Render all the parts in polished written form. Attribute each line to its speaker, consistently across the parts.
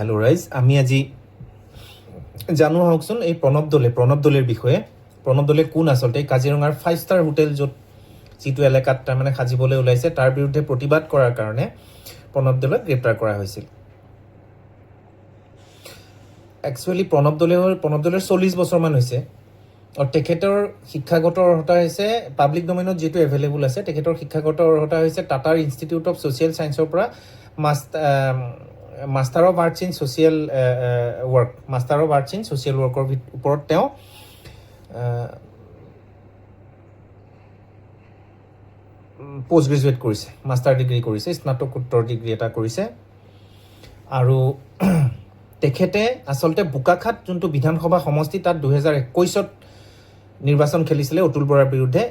Speaker 1: Hello' ৰাইজ, আমি আজি জানো আহকচোন এই প্ৰণৱ দলেৰ বিষয়ে। প্ৰণৱ দলে কোন আচলতে? কাজিৰঙাৰ 5 ষ্টাৰ হোটেল য'ত যিটো এলেকাত তাৰমানে সাজিবলৈ ওলাইছে তাৰ বিৰুদ্ধে প্ৰতিবাদ কৰাৰ কাৰণে প্ৰণৱ দলক গ্ৰেপ্তাৰ কৰা হৈছিল। একচুৱেলি প্ৰণৱ দলেৰ 40 বছৰমান হৈছে আৰু তেখেতৰ শিক্ষাগত অৰ্হতা হৈছে পাব্লিক ডমেইনত যিটো এভেইলেবল আছে। তেখেতৰ শিক্ষাগত অৰ্হতা হৈছে টাটাৰ ইনষ্টিটিউট অফ ছ'চিয়েল ছায়েন্সৰ পৰা master of arts in social ৱৰ্কৰ ওপৰত তেওঁ পষ্ট গ্ৰেজুৱেট কৰিছে, মাষ্টাৰ ডিগ্ৰী কৰিছে, স্নাতকোত্তৰ ডিগ্ৰী এটা কৰিছে। আৰু তেখেতে আচলতে বোকাখাত যোনটো বিধানসভা সমষ্টি তাত 2021 নিৰ্বাচন খেলিছিলে অতুল বৰাৰ বিৰুদ্ধে,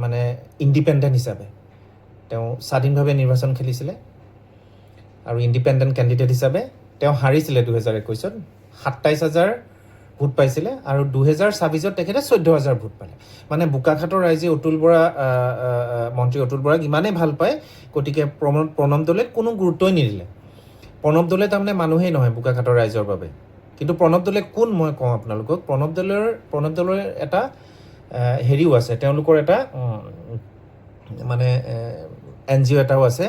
Speaker 1: মানে ইণ্ডিপেণ্ডেণ্ট হিচাপে তেওঁ স্বাধীনভাৱে নিৰ্বাচন খেলিছিলে আৰু ইণ্ডিপেণ্ডেণ্ট কেণ্ডিডেট হিচাপে তেওঁ হাৰিছিলে। 2021 27,000 ভোট পাইছিলে আৰু 2024 তেখেতে 14,000 ভোট পালে। মানে বোকাখাতৰ ৰাইজে মন্ত্ৰী অতুল বৰাক ইমানেই ভাল পায়, গতিকে প্ৰণৱ দলে কোনো গুৰুত্বই নিদিলে। প্ৰণৱ দলে তাৰমানে মানুহেই নহয় বোকাখাতৰ ৰাইজৰ বাবে। কিন্তু প্ৰণৱ দলে কোন মই কওঁ আপোনালোকক। প্ৰণৱ দলৰ এটা হেৰিও আছে, তেওঁলোকৰ এটা মানে NGO এটাও আছে,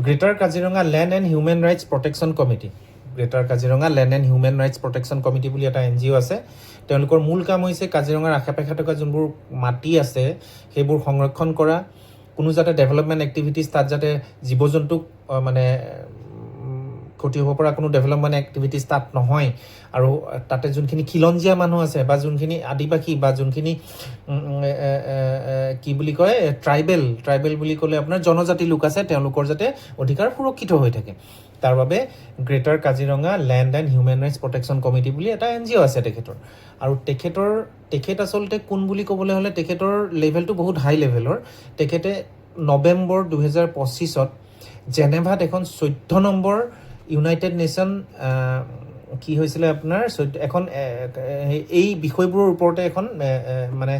Speaker 1: greater Kaziranga land and human rights protection committee. Greater Kaziranga land and human rights protection committee বুলি এটা NGO আছে। তেওঁলোকৰ মূল কাম হৈছে কাজিৰঙাৰ আশে পাশে থকা যোনবোৰ মাটি আছে সেইবোৰ সংৰক্ষণ কৰা, কোনো যাতে ডেভেলপমেণ্ট এক্টিভিটিজ তাত যাতে জীৱ জন্তুক মানে ক্ষতি হ'ব পৰা কোনো ডেভেলপমেণ্ট এক্টিভিটিজ তাত নহয়। আৰু তাতে যোনখিনি খিলঞ্জীয়া মানুহ আছে বা যোনখিনি আদিবাসী বা যোনখিনি কি বুলি কয় ট্ৰাইবেল বুলি ক'লে আপোনাৰ জনজাতি লোক আছে, তেওঁলোকৰ যাতে অধিকাৰ সুৰক্ষিত হৈ থাকে। তাৰ বাবে greater Kaziranga land and human rights protection committee বুলি এটা NGO আছে তেখেতৰ। আৰু তেখেত আচলতে কোন বুলি ক'বলৈ হ'লে তেখেতৰ লেভেলটো বহুত হাই লেভেলৰ। তেখেতে নৱেম্বৰ 2025 জেনেভাত এখন 14 নম্বৰ ইউনাইটেড নেশ্যন কি হৈছিলে আপোনাৰ এখন এই বিষয়বোৰৰ ওপৰতে এখন মানে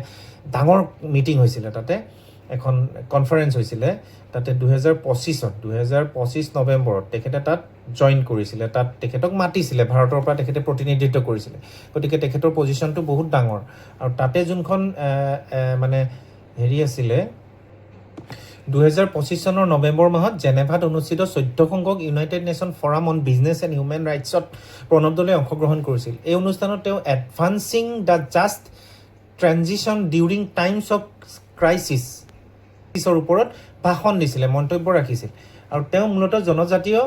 Speaker 1: ডাঙৰ মিটিং হৈছিলে, তাতে এখন কনফাৰেঞ্চ হৈছিলে। তাতে 2025 নৱেম্বৰত তেখেতে তাত জইন কৰিছিলে। তাত তেখেতক মাতিছিলে, ভাৰতৰ পৰা তেখেতে প্ৰতিনিধিত্ব কৰিছিলে। গতিকে তেখেতৰ পজিশ্যনটো বহুত ডাঙৰ। আৰু তাতে যোনখন মানে হেৰি আছিলে 2025 চনৰ নৱেম্বৰ মাহত জেনেভাত অনুষ্ঠিত 14 সংখ্যক united nation forum on business and human ৰাইটছত প্ৰণৱ দলে অংশগ্ৰহণ কৰিছিল। এই অনুষ্ঠানত তেওঁ advancing the just transition during times of ক্ৰাইচিছৰ ওপৰত ভাষণ দিছিলে, মন্তব্য ৰাখিছিল। আৰু তেওঁ মূলতঃ জনজাতীয়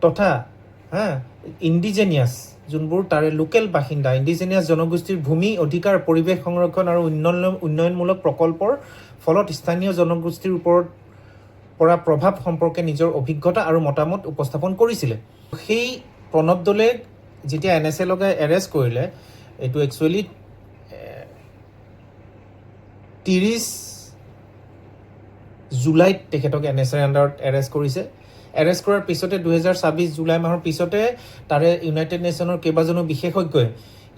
Speaker 1: তথা ইণ্ডিজেনিয়াছ যোনবোৰ তাৰে লোকেল বাসিন্দা, ইণ্ডিজেনিয়াছ জনগোষ্ঠীৰ ভূমি অধিকাৰ, পৰিৱেশ সংৰক্ষণ আৰু উন্নয়নমূলক প্ৰকল্পৰ ফলত স্থানীয় জনগোষ্ঠীৰ ওপৰত পৰা প্ৰভাৱ সম্পৰ্কে নিজৰ অভিজ্ঞতা আৰু মতামত উপস্থাপন কৰিছিলে। সেই প্ৰণৱ দলে যেতিয়া NSA লগাই এৰেষ্ট কৰিলে, এইটো একচুৱেলি 30 জুলাইত তেখেতক NSAৰ আণ্ডাৰত এৰেষ্ট কৰিছে। এৰেষ্ট কৰাৰ পিছতে 2026 জুলাই মাহৰ পিছতে তাৰে ইউনাইটেড নেশ্যনৰ কেইবাজনো বিশেষজ্ঞই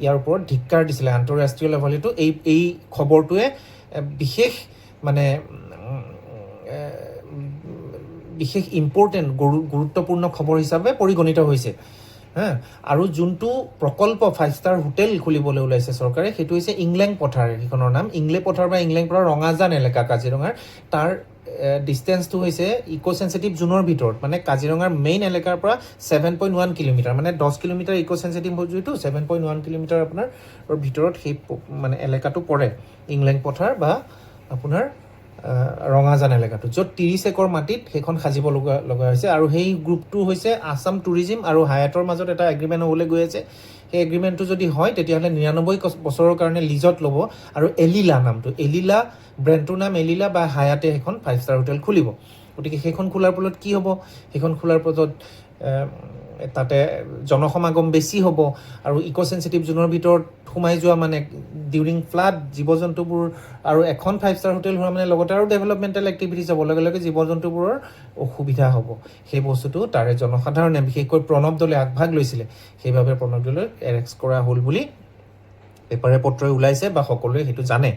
Speaker 1: ইয়াৰ ওপৰত ধিক্কাৰ দিছিলে আন্তঃৰাষ্ট্ৰীয় লেভেলতো। এই খবৰটোৱে বিশেষ ইম্পৰ্টেণ্ট গুৰুত্বপূৰ্ণ খবৰ হিচাপে পৰিগণিত হৈছে। আৰু যোনটো প্ৰকল্প 5 ষ্টাৰ হোটেল খুলিবলৈ ওলাইছে চৰকাৰে, সেইটো হৈছে ইংলেং পথাৰ। সেইখনৰ নাম ইংলে পথাৰ বা ইংলেং পথাৰ ৰঙাজান এলেকা কাজিৰঙাৰ। তাৰ ডিষ্টেঞ্চটো হৈছে ইক' চেঞ্চিটিভ জোনৰ ভিতৰত, মানে কাজিৰঙাৰ মেইন এলেকাৰ পৰা 7.1 কিলোমিটাৰ, মানে 10 কিলোমিটাৰ ইক' চেঞ্চিটিভ জুইটো 7.1 কিলোমিটাৰ আপোনাৰ ভিতৰত সেই মানে এলেকাটো পৰে, ইংলেং পথাৰ বা আপোনাৰ ৰঙাজান এলেকাটো, য'ত 30 একৰ মাটিত সেইখন সাজিব লগা হৈছে। আৰু সেই গ্ৰুপটো হৈছে আছাম টুৰিজিম আৰু হায়াতৰ মাজত এটা এগ্ৰিমেণ্ট হ'বলৈ গৈ আছে। সেই এগ্ৰিমেণ্টটো যদি হয় তেতিয়াহ'লে 99 বছৰৰ কাৰণে লিজত ল'ব। আৰু এলিলা ব্ৰেণ্ডটোৰ নাম এলিলা বা হায়াতে সেইখন 5 ষ্টাৰ হোটেল খুলিব। গতিকে সেইখন খোলাৰ ফলত কি হ'ব? সেইখন খোলাৰ ফলত তাতে জনসমাগম বেছি হ'ব আৰু ইক' চেঞ্চিটিভ জোনৰ ভিতৰত সোমাই যোৱা মানে ডিউৰিং ফ্লাড জীৱ জন্তুবোৰ, আৰু এখন 5 ষ্টাৰ হোটেল হোৱা মানে লগতে আৰু ডেভেলপমেণ্টেল এক্টিভিটিজ হ'ব, লগে লগে জীৱ জন্তুবোৰৰ অসুবিধা হ'ব। সেই বস্তুটো তাৰে জনসাধাৰণে বিশেষকৈ প্ৰণৱ দলে আগভাগ লৈছিলে, সেইবাবে প্ৰণৱ দলে এৰেষ্ট কৰা হ'ল বুলি পেপাৰে পত্ৰই ওলাইছে বা সকলোৱে সেইটো জানে।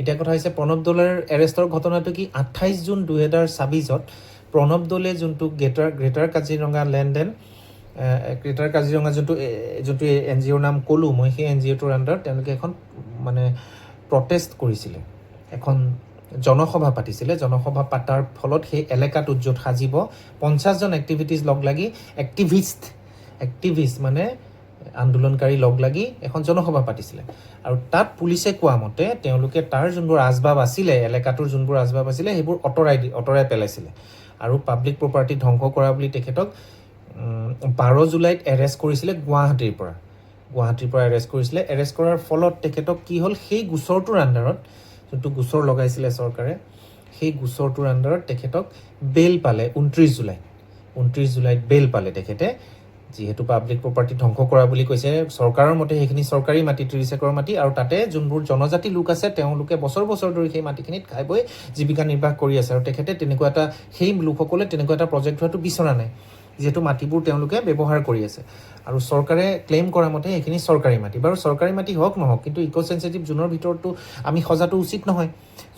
Speaker 1: এতিয়া কথা হৈছে প্ৰণৱ দলেৰ এৰেষ্টৰ ঘটনাটো কি? 28 জুন 2024 প্ৰণৱ দলে যোনটো greater Kaziranga land and greater Kaziranga যোনটো NGOৰ নাম ক'লোঁ মই, সেই NGOটোৰ আণ্ডাৰত তেওঁলোকে এখন মানে প্ৰটেষ্ট কৰিছিলে, এখন জনসভা পাতিছিলে। জনসভা পাতাৰ ফলত সেই এলেকাটোত য'ত সাজিব 50জন এক্টিভিষ্ট মানে আন্দোলনকাৰী লগ লাগি এখন জনসভা পাতিছিলে। আৰু তাত পুলিচে কোৱা মতে তেওঁলোকে তাৰ যোনবোৰ আচবাব আছিলে, এলেকাটোৰ যোনবোৰ আচবাব আছিলে, সেইবোৰ আঁতৰাই পেলাইছিলে আৰু পাব্লিক প্ৰপাৰ্টি ধ্বংস কৰা বুলি তেখেতক 12 জুলাইত এৰেষ্ট কৰিছিলে গুৱাহাটীৰ পৰা এৰেষ্ট কৰিছিলে। এৰেষ্ট কৰাৰ ফলত তেখেতক কি হ'ল, সেই গোচৰটোৰ আণ্ডাৰত, যোনটো গোচৰ লগাইছিলে চৰকাৰে, সেই গোচৰটোৰ আণ্ডাৰত তেখেতক বেইল পালে 29 জুলাইত বেইল পালে তেখেতে। যিহেতু পাব্লিক প্ৰপাৰ্টি ধ্বংস কৰা বুলি কৈছে, চৰকাৰৰ মতে সেইখিনি চৰকাৰী মাটি, 30 একৰ মাটি, আৰু তাতে যোনবোৰ জনজাতি লোক আছে তেওঁলোকে বছৰ ধৰি সেই মাটিখিনিত খাই বৈ জীৱিকা নিৰ্বাহ কৰি আছে। আৰু তেখেতে সেই লোকসকলে তেনেকুৱা এটা প্ৰজেক্ট হোৱাটো বিচৰা নাই, যিহেতু মাটিবোৰ তেওঁলোকে ব্যৱহাৰ কৰি আছে। আৰু চৰকাৰে ক্লেইম কৰা মতে সেইখিনি চৰকাৰী মাটি। বাৰু চৰকাৰী মাটি হওক নহওক, কিন্তু ইক' চেঞ্চিটিভ জোনৰ ভিতৰততো আমি সজাটো উচিত নহয়,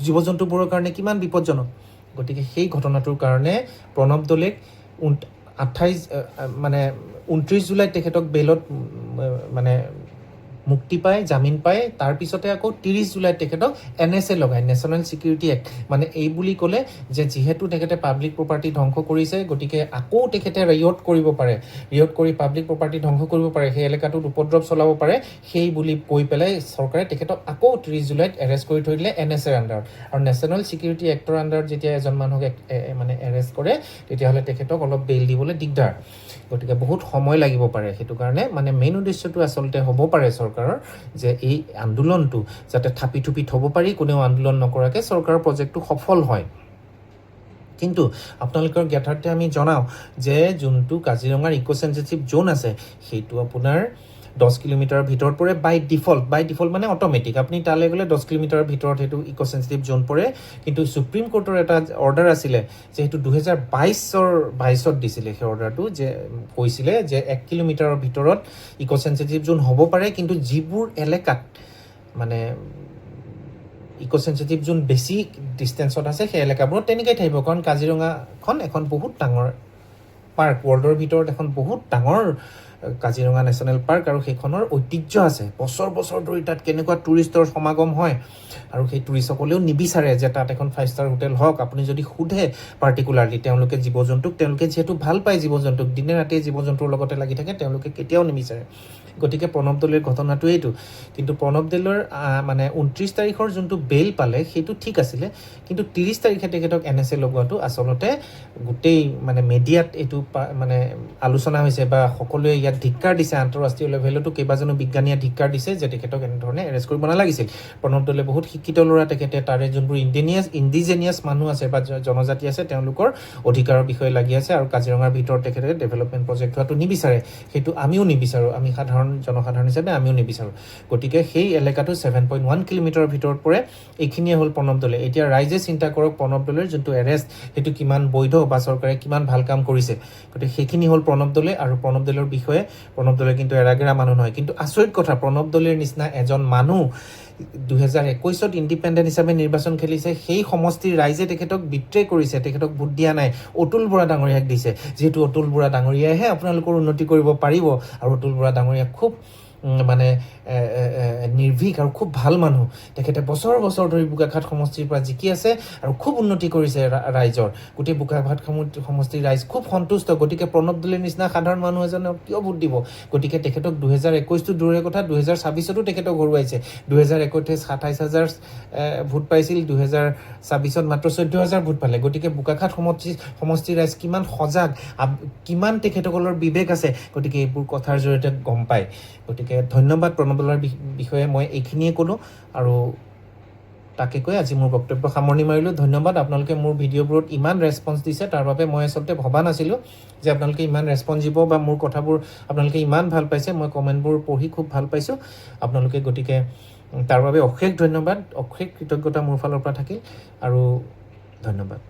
Speaker 1: জীৱ জন্তুবোৰৰ কাৰণে কিমান বিপদজনক। গতিকে সেই ঘটনাটোৰ কাৰণে প্ৰণৱ দলেক 29 জুলাইত তেখেতক বেইলত মানে মুক্তি পায়, জামিন পায়। তাৰপিছতে আকৌ 30 জুলাইত তেখেতক NSA লগায়, নেশ্যনেল ছিকিউৰিটি এক্ট। মানে এই বুলি ক'লে যে যিহেতু তেখেতে পাব্লিক প্ৰপাৰ্টি ধ্বংস কৰিছে, গতিকে আকৌ তেখেতে ৰিয়ট কৰি পাব্লিক প্ৰপাৰ্টি ধ্বংস কৰিব পাৰে, সেই এলেকাটোত উপদ্ৰৱ চলাব পাৰে, সেই বুলি কৈ পেলাই চৰকাৰে তেখেতক আকৌ 30 জুলাইত এৰেষ্ট কৰি থৈ দিলে NSAৰ আণ্ডাৰত। আৰু নেশ্যনেল ছিকিউৰিটি এক্টৰ আণ্ডাৰত যেতিয়া এজন মানুহক মানে এৰেষ্ট কৰে, তেতিয়াহ'লে তেখেতক অলপ বেইল দিবলৈ দিগদাৰ। গতিকে বহুত সময় লাগিব পাৰে। সেইটো কাৰণে মানে মেইন উদ্দেশ্যটো আচলতে হ'ব পাৰে চৰকাৰৰ, যে এই আন্দোলনটো যাতে থাপি থুপি থ'ব পাৰি, কোনেও আন্দোলন নকৰাকৈ চৰকাৰৰ প্ৰজেক্টটো সফল হয়। কিন্তু আপোনালোকৰ জ্ঞাতাৰ্থে আমি জনাওঁ যে যোনটো কাজিৰঙাৰ ইক' চেঞ্চিটিভ জ'ন আছে, সেইটো আপোনাৰ 10 কিলোমিটাৰৰ ভিতৰত পৰে বাই ডিফল্ট মানে অট'মেটিক। আপুনি তালৈ গ'লে 10 কিলোমিটাৰৰ ভিতৰত সেইটো ইক' চেঞ্চিটিভ জ'ন পৰে। কিন্তু ছুপ্ৰিম কোৰ্টৰ এটা অৰ্ডাৰ আছিলে, যে সেইটো 2022ত দিছিলে সেই অৰ্ডাৰটো, যে কৈছিলে যে 1 কিলোমিটাৰৰ ভিতৰত ইক' চেঞ্চিটিভ জ'ন হ'ব পাৰে, কিন্তু যিবোৰ এলেকাত মানে ইক' চেঞ্চিটিভ জ'ন বেছি ডিষ্টেঞ্চত আছে সেই এলেকাবোৰত তেনেকৈ থাকিব। কাৰণ কাজিৰঙাখন এখন বহুত ডাঙৰ পাৰ্ক, ৱৰ্ল্ডৰ ভিতৰত এখন বহুত ডাঙৰ কাজিৰঙা নেশ্যনেল পাৰ্ক, আৰু সেইখনৰ ঐতিহ্য আছে। বছৰ ধৰি তাত কেনেকুৱা টুৰিষ্টৰ সমাগম হয়, আৰু সেই টুৰিষ্টসকলেও নিবিচাৰে যে তাত এখন 5 ষ্টাৰ হোটেল হওক। আপুনি যদি সোধে পাৰ্টিকুলাৰলি তেওঁলোকে জীৱ জন্তুক, তেওঁলোকে যিহেতু ভাল পায় জীৱ জন্তুক, দিনে ৰাতিয়ে জীৱ জন্তুৰ লগতে লাগি থাকে, তেওঁলোকে কেতিয়াও নিবিচাৰে। গতিকে প্ৰণৱ দলেৰ ঘটনাটো এইটো। কিন্তু প্ৰণৱ দলৰ মানে 29 তাৰিখৰ যোনটো বেইল পালে সেইটো ঠিক আছিলে, কিন্তু 30 তাৰিখে তেখেতক NSA লগোৱাটো আচলতে গোটেই মানে মিডিয়াত এইটো মানে আলোচনা হৈছে, বা সকলোৱে ইয়াক ধিক্কাৰ দিছে। আন্তঃৰাষ্ট্ৰীয় লেভেলতো কেইবাজনো বিজ্ঞানীয়ে ধিক্কাৰ দিছে যে তেখেতক এনেধৰণে এৰেষ্ট কৰিব নালাগিছিল। প্ৰণৱ দলে বহুত শিক্ষিত ল'ৰা, তেখেতে তাৰে যোনবোৰ ইণ্ডিজেনিয়াছ মানুহ আছে বা জনজাতি আছে, তেওঁলোকৰ অধিকাৰৰ বিষয়ে লাগি আছে। আৰু কাজিৰঙাৰ ভিতৰত তেখেতে ডেভেলপমেণ্ট প্ৰজেক্ট হোৱাটো নিবিচাৰে, সেইটো আমিও নিবিচাৰোঁ, আমি জনসাধাৰণ হিচাপে আমিও নিবিচাৰোঁ। গতিকে সেই এলেকাটো 7.1 কিলোমিটাৰৰ ভিতৰত পৰে। এইখিনিয়ে হ'ল প্ৰণৱ দলে। এতিয়া ৰাইজে চিন্তা কৰক প্ৰণৱ দলেৰ যোনটো এৰেষ্ট, সেইটো কিমান বৈধ বা চৰকাৰে কিমান ভাল কাম কৰিছে। গতিকে সেইখিনি হ'ল প্ৰণৱ দলে। আৰু প্ৰণৱ দলৰ বিষয়ে, প্ৰণৱ দলে কিন্তু এৰাগেৰা মানুহ নহয়। কিন্তু আচৰিত কথা, প্ৰণৱ দলেৰ নিচিনা এজন মানুহ 2021ত ইণ্ডিপেণ্ডেণ্ট হিচাপে নিৰ্বাচন খেলিছে, সেই সমষ্টিৰ ৰাইজে তেখেতক বিট্ৰে কৰিছে, তেখেতক ভোট দিয়া নাই, অতুল বৰা ডাঙৰীয়াক দিছে। যিহেতু অতুল বৰা ডাঙৰীয়াইহে আপোনালোকৰ উন্নতি কৰিব পাৰিব, আৰু অতুল বৰা ডাঙৰীয়া খুব মানে নিৰ্ভীক আৰু খুব ভাল মানুহ। তেখেতে বছৰ ধৰি বোকাখাট সমষ্টিৰ পৰা জিকি আছে আৰু খুব উন্নতি কৰিছে ৰাইজৰ। গোটেই বোকাখাট সমষ্টিৰ ৰাইজ খুব সন্তুষ্ট। গতিকে প্ৰণৱ দলেৰ নিচিনা সাধাৰণ মানুহ এজনক কিয় ভোট দিব? গতিকে তেখেতক 2021টো দূৰৰে কথা, 2026তো তেখেতক হৰুৱাইছে। 2021 27,000 ভোট পাইছিল, 2026ত মাত্ৰ 14,000 ভোট পালে। গতিকে বোকাখাট সমষ্টিৰ ৰাইজ কিমান সজাগ, কিমান তেখেতসকলৰ বিবেক আছে, গতিকে এইবোৰ কথাৰ জৰিয়তে গম পায়। গতিকে ধন্যবাদ। প্ৰণৱ দলৰ বিষয়ে মই এইখিনিয়ে ক'লোঁ, আৰু তাকে কৈ আজি মোৰ বক্তব্য সামৰণি মাৰিলোঁ। ধন্যবাদ। আপোনালোকে মোৰ ভিডিঅ'বোৰত ইমান ৰেছপন্স দিছে, তাৰ বাবে মই আচলতে ভবা নাছিলোঁ যে আপোনালোকে ইমান ৰেছপন্স দিব বা মোৰ কথাবোৰ আপোনালোকে ইমান ভাল পাইছে। মই কমেণ্টবোৰ পঢ়ি খুব ভাল পাইছোঁ আপোনালোকে। গতিকে তাৰ বাবে অশেষ ধন্যবাদ, অশেষ কৃতজ্ঞতা মোৰ ফালৰ পৰা থাকিল, আৰু ধন্যবাদ।